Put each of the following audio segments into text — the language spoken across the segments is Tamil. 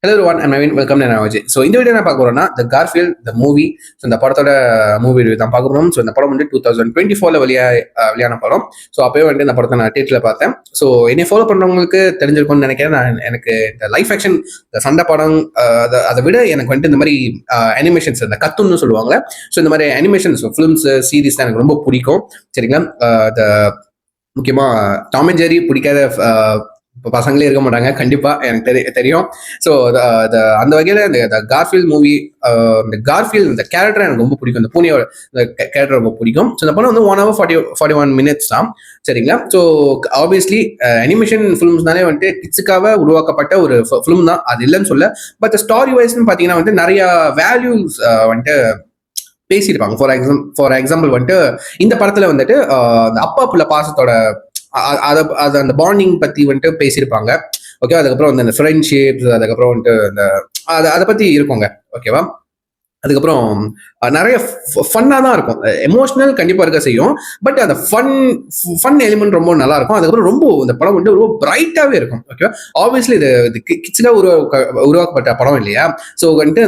Hello one and Naveen welcome நான் ஸோ இந்த வீடியோ என்ன பார்க்க போறோம்னா த கார்ஃபீல்ட் த மூவி. ஸோ இந்த படத்தோட மூவி ரிவ்யூ தான் பார்க்க போறோம். ஸோ இந்த படம் வந்து 2024 வெளியான படம். ஸோ அப்பவே வந்து இந்த படத்தை நான் தேட்டரில் பார்த்தேன். ஸோ என்னை ஃபாலோ பண்ணுறவங்களுக்கு தெரிஞ்சிருக்கும்னு நினைக்கிறேன். எனக்கு இந்த லைஃப் ஆக்ஷன், இந்த சண்டை படம், அதை விட எனக்கு வந்துட்டு இந்த மாதிரி அனிமேஷன்ஸ், இந்த கத்துன்னு சொல்லுவாங்க. ஸோ இந்த மாதிரி அனிமேஷன்ஸ் ஃபிலிம்ஸ் சீரீஸ் தான் எனக்கு ரொம்ப பிடிக்கும். சரிங்களா? முக்கியமாக டாம் அண்ட் ஜெர்ரி பிடிக்காத இப்போ பசங்களே இருக்க மாட்டாங்க, கண்டிப்பா எனக்கு தெரியும். ஸோ அந்த வகையில இந்த கார்ஃபீல்ட் மூவி, இந்த கார்ஃபீல்ட் இந்த கேரக்டர் எனக்கு ரொம்ப பிடிக்கும். இந்த பூனையோட இந்த கேரக்டர் ரொம்ப பிடிக்கும். ஸோ இந்த படம் வந்து 1 hour 41 minutes தான். சரிங்களா? ஸோ ஆப்வியஸ்லி அனிமேஷன் ஃபிலிம்ஸ்னாலே வந்துட்டு கிட்ஸுக்காக உருவாக்கப்பட்ட ஒரு ஃபிலிம் தான், அது இல்லைன்னு சொல்ல. பட் ஸ்டாரி வைஸ்ன்னு பார்த்தீங்கன்னா வந்துட்டு நிறைய வேல்யூஸ் வந்துட்டு பேசியிருப்பாங்க. ஃபார் எக்ஸாம்பிள் வந்துட்டு இந்த படத்துல வந்துட்டு அந்த அப்பா புள்ள பாசத்தோட அதை அந்த பாண்டிங் பத்தி வந்துட்டு பேசியிருப்பாங்க. ஓகே, அதுக்கப்புறம் வந்து அந்த ஃப்ரெண்ட்ஷிப்ஸ், அதுக்கப்புறம் வந்துட்டு அந்த அதை பத்தி இருக்குங்க. ஓகேவா? அதுக்கப்புறம் நிறைய ஃபன்னாக தான் இருக்கும். எமோஷனல் கண்டிப்பாக இருக்க செய்யும். பட் அந்த ஃபன் எலிமெண்ட் ரொம்ப நல்லா இருக்கும். அதுக்கப்புறம் ரொம்ப இந்த படம் வந்து ரொம்ப பிரைட்டாகவே இருக்கும். ஓகேவா? ஆப்வியஸ்லி இது கிட்ஸுக்காக உருவாக்கப்பட்ட படம் இல்லையா? ஸோ வந்துட்டு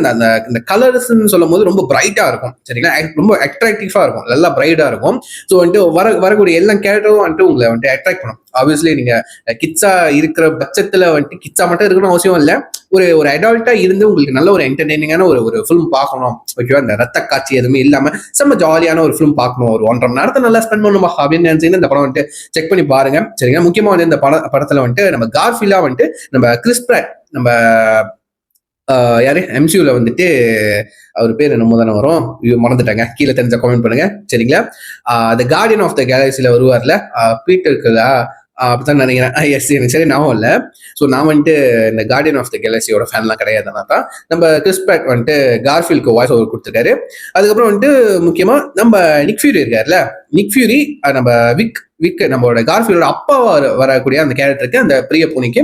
இந்த கலர்ஸ்ன்னு சொல்லும் போது ரொம்ப பிரைட்டாக இருக்கும். சரிங்களா? ரொம்ப அட்ராக்டிவாக இருக்கும், நல்லா பிரைட்டாக இருக்கும். ஸோ வந்துட்டு வரக்கூடிய எல்லா கேரக்டரும் வந்துட்டு உங்களை வந்துட்டு அட்ராக்ட் பண்ணும். ஆப்வியஸ்லி நீங்க கிட்ஸா இருக்கிற பட்சத்துல வந்துட்டு கிட்ஸா மட்டும் இருக்கணும் அவசியம் இல்லை. ஒரு அடால்ட்டா இருந்து உங்களுக்கு நல்ல ஒரு என்டர்டெய்னிங்கான ஒரு ஃபிலிம் பார்க்கணும். ஓகேவா? இந்த ரத்த காட்சி எதுவுமே இல்லாம செம்ம ஜாலியான ஒரு ஃபிலிம் பார்க்கணும், ஒரு 1.5 மணி நேரத்தை நல்லா ஸ்பெண்ட் பண்ணுமா அப்படின்னு நினைச்சீங்கன்னா இந்த படம் வந்துட்டு செக் பண்ணி பாருங்க. சரிங்களா? முக்கியமா வந்து இந்த படத்துல வந்துட்டு நம்ம கார்ஃபீல்டா வந்துட்டு நம்ம கிறிஸ் பிராட், நம்ம யாரு எம்சியூல வந்துட்டு அவர் பேர் என்னமோ தானே வரும், மறந்துட்டாங்க, கீழே தெரிஞ்ச கமெண்ட் பண்ணுங்க. சரிங்களா? த கார்டியன் ஆஃப் த கேலக்சில வருவார்ல, பீட்டர் இருக்குதா, அப்படித்தான் நினைக்கிறேன். எஸ், எனக்கு சரி ஞாபகம் இல்லை. ஸோ நான் வந்துட்டு இந்த கார்டியன் ஆஃப் த கேலக்சியோட ஃபேன்லாம் கிடையாதுனா தான் நம்ம கிறிஸ் பிராட் வந்துட்டு கார்ஃபீல்டுக்கு வாய்ஸ் ஓவர் கொடுத்துருக்காரு. அதுக்கப்புறம் வந்துட்டு முக்கியமாக நம்ம நிக் ஃபியூரி இருக்காருல்ல, நிக் ஃபியூரி நம்ம விக் நம்மளோட கார்ஃபீல்டோட அப்பா வரக்கூடிய அந்த கேரக்டருக்கு, அந்த பிரிய பூனைக்கு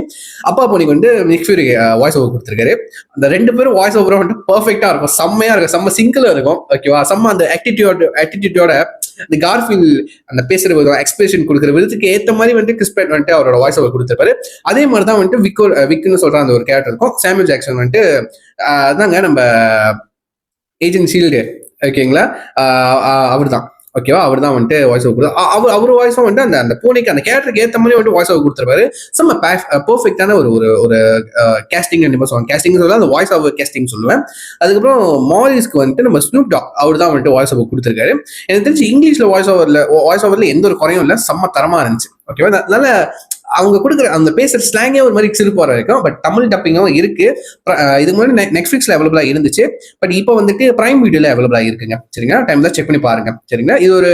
அப்பா பூனைக்கு வந்து நிக் ஃபியூரி வாய்ஸ் ஓவர் கொடுத்துருக்காரு. அந்த 2 பேரும் வாய்ஸ் ஓவரும் வந்துட்டு பர்ஃபெக்டா இருக்கும், செம்மையா இருக்கும், செம்ம சிங்கிளா இருக்கும். ஓகேவா? செம்ம அந்த ஆட்டிடியூடோட இந்த கார்ஃபீல்ட் அந்த பேசுற விதம், எக்ஸ்பிரஷன் கொடுக்குற விதத்துக்கு ஏற்ற மாதிரி வந்துட்டு கிறிஸ் பிராட் வந்துட்டு அவரோட வாய்ஸ் ஓவர் கொடுத்துருப்பாரு. அதே மாதிரி தான் வந்துட்டு விக்னு சொல்ற அந்த ஒரு கேரக்டர் இருக்கும். சாமுவல் ஜாக்சன் வந்துட்டு அதாங்க நம்ம ஏஜென்ட் ஷீல்டு, ஓகேங்களா? அவர் தான். ஓகேவா? அவர் தான் வந்துட்டு வாய்ஸ் ஓவர் கொடுத்தாரு. அவர் வாய்ஸும் வந்துட்டு அந்த பூனைக்கு அந்த கேரக்டருக்கு ஏற்ற மாதிரி வந்துட்டு வாய்ஸ் ஓவர் கொடுத்துருப்பாரு. செம்ம பெர்ஃபெக்டான ஒரு கேஸ்டிங் சொல்லுவாங்க. கேஸ்டிங் சொல்ல அந்த வாய்ஸ் ஓவர் கேஸ்டிங் சொல்லுவேன். அதுக்கப்புறம் மாரிஸ்க்கு வந்துட்டு நம்ம ஸ்னூப் டாக், அவர் தான் வந்துட்டு வாய்ஸ் ஓவர் கொடுத்துருக்காரு. எனக்கு தெரிஞ்சு இங்கிலீஷ்ல வாய்ஸ் ஓவர்ல எந்த ஒரு குறையும் இல்லை, செம்ம தரமா இருந்துச்சு. ஓகேவா? அதனால அவங்க கொடுக்குற அந்த பேசுற ஸ்லாங்கே ஒரு மாதிரி சிரிப்பு இருக்கும். பட் தமிழ் டப்பிங்கும் இருக்கு. இதுக்கு முன்னாடி நெட்ஃபிளிக்ஸ்ல அவைலபிளா இருந்துச்சு. பட் இப்போ வந்துட்டு பிரைம் வீடியோல அவைலபிளா இருக்குங்க. சரிங்களா? டைம்ல செக் பண்ணி பாருங்க. சரிங்களா? இது ஒரு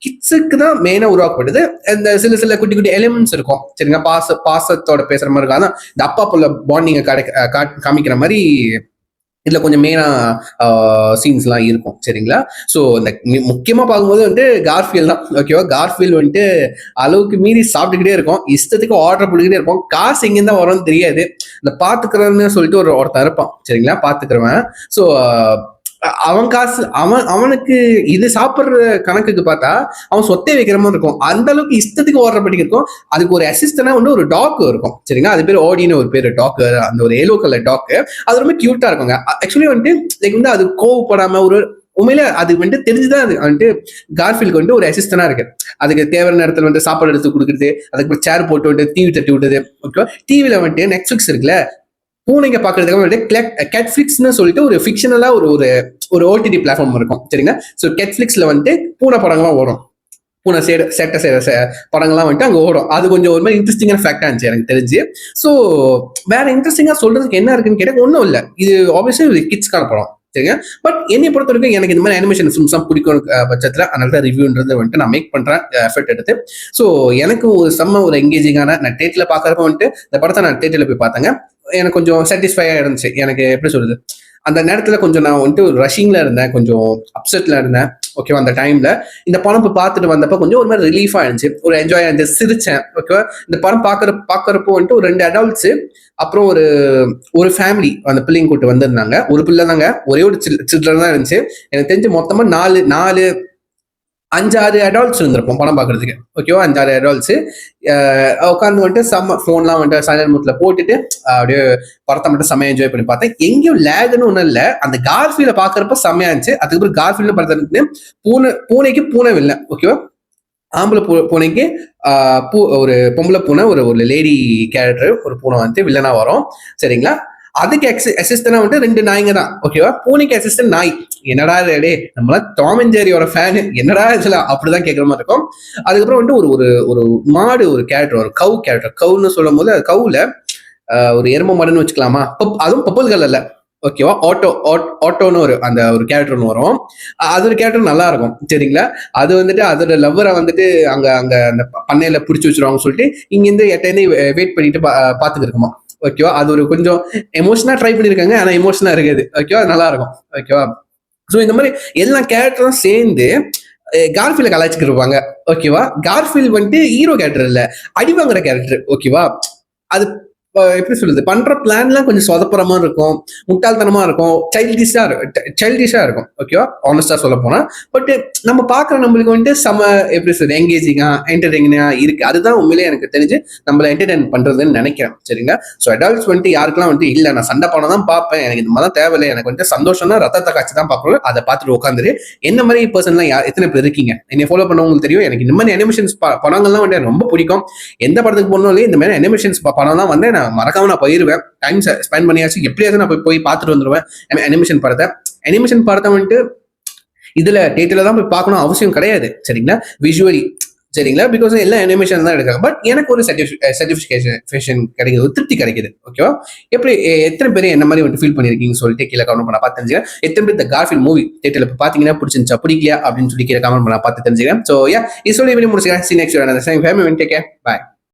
கிட்ஸுக்கு தான் மெயினா உருவாக்கப்படுது. இந்த சில குட்டி குட்டி எலிமெண்ட்ஸ் இருக்கும். சரிங்களா? பாசத்தோட பேசுற மாதிரி இருக்கும். அதான் இந்த அப்பா புள்ள பாண்டிங்க காமிக்கிற மாதிரி இதுல கொஞ்சம் மெயினா சீன்ஸ்லாம் இருக்கும். சரிங்களா? ஸோ இந்த முக்கியமா பார்க்கும்போது வந்துட்டு கார்ஃபீல்ட் தான். ஓகேவா? கார்ஃபீல்ட் வந்துட்டு அளவுக்கு மீறி சாப்பிட்டுக்கிட்டே இருக்கும், இஷ்டத்துக்கு ஆர்டர் பண்ணிக்கிட்டே இருப்போம். காசு எங்கேருந்து தான் வரும்னு தெரியாது. இந்த பாத்துக்கிறன்னு சொல்லிட்டு ஒருத்தர் இருப்பான். சரிங்களா? பாத்துக்கிறவன். ஸோ அவன் காசு அவனுக்கு இது சாப்பிட்ற கணக்குக்கு பார்த்தா அவன் சொத்தை வைக்கிற மாதிரி இருக்கும். அந்த அளவுக்கு இஷ்டத்துக்கு ஓடுற படி இருக்கும். அதுக்கு ஒரு அசிஸ்டன்டா வந்து ஒரு டாக் இருக்கும். சரிங்களா? அது பேர் ஓடின்னு ஒரு பேர் டாக், அந்த ஒரு எல்லோ கலர் டாக். அது ரொம்ப கியூட்டா இருக்குங்க. ஆக்சுவலி வந்துட்டு வந்து அது கோவப்படாம ஒரு உண்மையில அது வந்துட்டு தெரிஞ்சுதான் அது வந்துட்டு கார்ஃபீல்டுக்கு வந்துட்டு ஒரு அசிஸ்டன்டா இருக்கு. அதுக்கு தேவையான நேரத்தில் வந்து சாப்பாடு எடுத்து கொடுக்குறது, அதுக்கு சேர் போட்டு வந்துட்டு டிவி தட்டி விட்டது. ஓகே, டிவில வந்துட்டு நெட்ஃபிளிக்ஸ் இருக்குல்ல, பூனைங்க பாக்குறதுக்கு வந்துட்டு கெட்ஃபிளிக்ஸ்னு சொல்லிட்டு ஒரு ஃபிக்ஷனலா ஒரு ஓடிடி பிளாட்ஃபார்ம் இருக்கும். சரிங்களா? ஸோ கெட்ஃபிளிக்ஸ்ல வந்துட்டு பூனை படங்கள்லாம் வரும். பூனை சேட்டை செய்யற படங்கள்லாம் வந்துட்டு அங்கே ஓடும். அது கொஞ்சம் ஒரு மாதிரி இன்ட்ரெஸ்டிங்கான ஃபேக்டா இருந்துச்சு எனக்கு தெரிஞ்சு. ஸோ வேற இன்ட்ரெஸ்டிங்கா சொல்றதுக்கு என்ன இருக்குன்னு கேட்டால் ஒன்றும் இல்லை. இது ஆப்வியஸ்லி ஒரு கிட்ஸ்க்கான படம். சரிங்க? பட் என்னை பொறுத்த வரைக்கும் எனக்கு இந்த மாதிரி அனிமேஷன் ஃபிலிம்ஸ் தான் பிடிக்கும் பட்சத்தில், அதனால தான் ரிவ்யூன்றது வந்துட்டு நான் மேக் பண்றேன் எஃபர்ட் எடுத்து. ஸோ எனக்கு ஒரு செம்ம ஒரு எங்கேஜிங்கான, நான் தேட்டர்ல பார்க்கறப்ப வந்துட்டு இந்த படத்தை நான் தேட்டர்ல போய் பார்த்தேங்க. எனக்கு கொஞ்சம் சாட்டிஸ்ஃபையா இருந்துச்சு. எனக்கு எப்படி சொல்றது, அந்த நேரத்துல கொஞ்சம் நான் வந்துட்டு ஒரு ரஷிங்ல இருந்தேன், கொஞ்சம் அப்செட்ல இருந்தேன். ஓகேவா? அந்த டைம்ல இந்த படம் பார்த்துட்டு வந்தப்ப கொஞ்சம் ஒரு மாதிரி ரிலீஃபா இருந்துச்சு, ஒரு என்ஜாய் இருந்துச்சு, சிரிச்சேன். ஓகேவா? இந்த படம் பார்க்கறப்போ வந்துட்டு ஒரு 2 அடல்ட்ஸ், அப்புறம் ஒரு ஃபேமிலி அந்த பிள்ளைங்க கூட்டு வந்திருந்தாங்க. ஒரு பிள்ளை தாங்க, ஒரே ஒரு சில்ட்ரன் தான் இருந்துச்சு. எனக்கு தெரிஞ்சு மொத்தமா நாலு 5-6 அடால்ட்ஸ் இருந்திருப்போம் படம் பார்க்கறதுக்கு. ஓகேவா? 5-6 அடால்ட்ஸ் உட்காந்து வந்துட்டு ஃபோன்லாம் வந்துட்டு சைலண்ட் மூட்ல போட்டுட்டு அப்படியே படத்தை மட்டும் செம்மையா என்ஜாய் பண்ணி பார்த்தேன். எங்கேயும் லேக்னு ஒன்றும் இல்லை. அந்த கார்ஃபீல்ட பார்க்கறப்ப செம்மையா இருந்துச்சு. அதுக்கப்புறம் கார்ஃபீல்டு படத்தை பூனைக்கு பூனை வில்ல. ஓகேவா? ஆம்பளை பூனைக்கு ஒரு பொம்பளை பூனை, ஒரு ஒரு லேடி கேரக்டர், ஒரு பூனை வந்து வில்லனா வரும். சரிங்களா? அதுக்கு அசிஸ்டன்டா வந்துட்டு 2 நாய்ங்க தான். ஓகேவா? பூனைக்கு அசிஸ்டன்ட் நாய். என்னடா டே, நம்மளாம் டாம் அண்ட் ஜெர்ரியோட ஃபேனு, என்னடா இதுல அப்படிதான் கேட்குற மாதிரி இருக்கும். அதுக்கப்புறம் வந்துட்டு ஒரு ஒரு ஒரு மாடு, ஒரு கேரக்டர், ஒரு கவு கேரக்டர். கவுன்னு சொல்லும் போது கவுல ஒரு எரும மாடுன்னு வச்சுக்கலாமா? அதுவும் பப்புள் கலர்ல. ஓகேவா? ஆட்டோன்னு அந்த ஒரு கேரக்டர் ஒன்று வரும். அது ஒரு கேரக்டர் நல்லா இருக்கும். சரிங்களா? அது வந்துட்டு அதோட லவ்வரை வந்துட்டு அங்க அங்க அந்த பண்ணையில பிடிச்சி வச்சிருவாங்க சொல்லிட்டு இங்கிருந்து எட்டேன்னு வெயிட் பண்ணிட்டு பாத்துக்கு இருக்குமா. ஓகேவா? அது ஒரு கொஞ்சம் எமோஷனா ட்ரை பண்ணிருக்காங்க. ஆனா எமோஷனா இருக்காது. ஓகேவா? நல்லா இருக்கும். ஓகேவா? ஸோ இந்த மாதிரி எல்லா கேரக்டரும் சேர்ந்து கார்ஃபீல்ட கலாய்ச்சிட்டு இருப்பாங்க. ஓகேவா? கார்ஃபீல்ட் வந்துட்டு ஹீரோ கேரக்டர் இல்ல, அடி வாங்குற கேரக்டர். ஓகேவா? அது எப்படி சொல்லுது, பண்ற பிளான்லாம் கொஞ்சம் சொதப்புற மாதிரி இருக்கும், முட்டாள்தனமா இருக்கும், சைல்டிஷா இருக்கும். ஓகேவா? ஆனஸ்டா சொல்ல போனா. பட் நம்ம பாக்குற நம்மளுக்கு வந்துட்டு எப்படி சொல்றது, எங்கேஜிங்கா என்டர்டெய்னிங்கா இருக்கு. அதுதான் உண்மையிலே எனக்கு தெரிஞ்சு நம்மள என்டர்டெயின் பண்றதுன்னு நினைக்கிறேன். சரிங்களா? ஸோ அடல்ட்ஸ் வந்துட்டு யாருக்கெல்லாம் வந்துட்டு இல்ல நான் சண்டை படம் தான் பார்ப்பேன், எனக்கு இந்த மாதிரி தேவையில்லை, எனக்கு வந்துட்டு சந்தோஷம்னா ரத்தத்தை காட்சி தான் பார்க்கணும், அதை பார்த்துட்டு உட்காந்துரு. என்ன மாதிரி பர்சன்லாம் எத்தனை பேர் இருக்கீங்க என்னை ஃபாலோ பண்ணவங்களுக்கு தெரியும். எனக்கு இந்த மாதிரி அனிமேஷன்ஸ் படங்கள்லாம் வந்து ரொம்ப பிடிக்கும். எந்த படத்துக்கு போனாலும் இந்த மாதிரி அனிமேஷன்ஸ் படம் தான் வந்து மறக்காம நான் போயிருவேன். டைம் ஸ்பெண்ட் பண்ணியாச்சு, எப்படியாவது நான் போய் பார்த்துட்டு வந்துருவேன் அனிமேஷன் படத்தை வந்துட்டு இதுல டேட்டில் தான் போய் பார்க்கணும் அவசியம் கிடையாது. சரிங்களா? விஷுவலி. சரிங்களா? பிகாஸ் எல்லாம் அனிமேஷன் தான் எடுக்காங்க. பட் எனக்கு ஒரு சர்டிஃபிகேஷன் கிடைக்குது, ஒரு திருப்தி கிடைக்குது. ஓகேவா? எப்படி எத்தனை பேர் என்ன மாதிரி வந்து ஃபீல் பண்ணிருக்கீங்கன்னு சொல்லிட்டு கீழே கமெண்ட் பண்ண பார்த்து தெரிஞ்சுக்கிறேன். எத்தனை பேர் இந்த கார்ஃபீல்ட் மூவி தேட்டர்ல இப்போ பாத்தீங்கன்னா பிடிச்சிருந்துச்சா பிடிக்கலையா அப்படின்னு சொல்லி கீழே கமெண்ட் பண்ண பார்த்து தெரிஞ்சுக்கிறேன். ஸோ இது சொல்லி முடிச்சுக்கிறேன். சி நெக்ஸ்ட் பாய்.